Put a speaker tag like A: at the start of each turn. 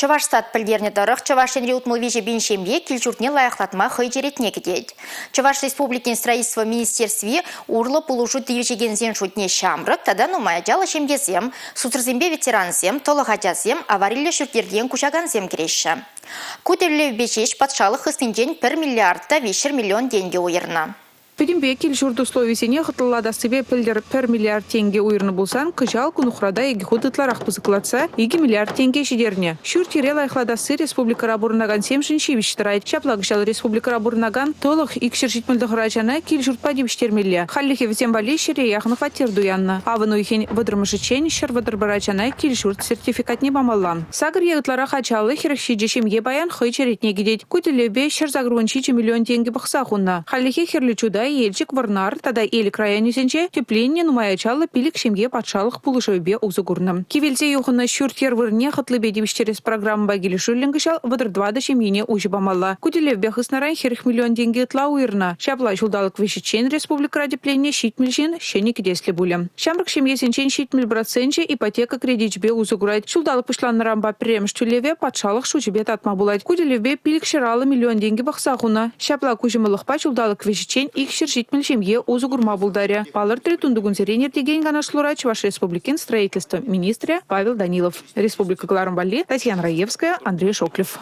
A: Чувашстат пілдерне дұрық Чувашен реутмылвежі беншембе кілжуртне лайықлатма хойдеретне кедет. Чуваш Республикин строительство министерстве урлы пулушу түйежегензен шутне шамрық, тада нумая жалы шемгезем, сутрзембе ветеранзем, толығатязем, аварилі шүрттерден кушаганзем кереші. Көтерлі бешеш патшалық хыстынжен 1 миллиардта 5 миллион деньги ойырна.
B: Педимбе килшурд условисене хатыллада себе пілдер 1 миллиард тенге уйрны болсан, кыжал кунухрада еги худытларах пызыклатса, 2 миллиард тенге шидерне. Шүртире лайхладасы республика рабурнаган семшин шивиштырайт. Чаплагышал республика рабурнаган толық икшір житмілдіғырачана килшурд падибиштермелле. Халлихе візембали шире яхны фатир дуянна. Авын уйхен выдырмышычен шыр выдырбарачана килшурд сертификат не бамаллан. Сагыр егітлара хачалы хирықшиде шемге баян хый черетне гидеть. Кутелебе шыр загрунчичи миллион тенге бақса хунна. Халлихе хирличуда елчик варнар, тада елік районесенче тепленне нумаячалы пилік шемге патшалық пулышыбе узугурным. Кивелзе юхына шүртер вырне хатлыбе дебіштерес программа багили шүрлінгішал выдырдвада шемьене ужибамалла. Куделевбе хыснарай херих миллион деньги тла уйрна. Шапла жулдалық вешечен республика ради пленне щитмельжен щеник десли булем. Шамрак шемьесенчен щитмель проценче ипотека кредитчбе узугурайт. Шулдалық пышлан рамба премштулеве патшалық шучебе татма булайт. Куделевбе пилік шыралы миллион деньги бақсахуна. Шапла кужимылықпа шулдалық вешечен житмель шемье узугурма булдаря. Палыр тритундугун зеренер деген ганашлура Чуваш Республикин строительства министра Павел Данилов. Республика Кларамбали, Татьяна Раевская, Андрей Шоклев.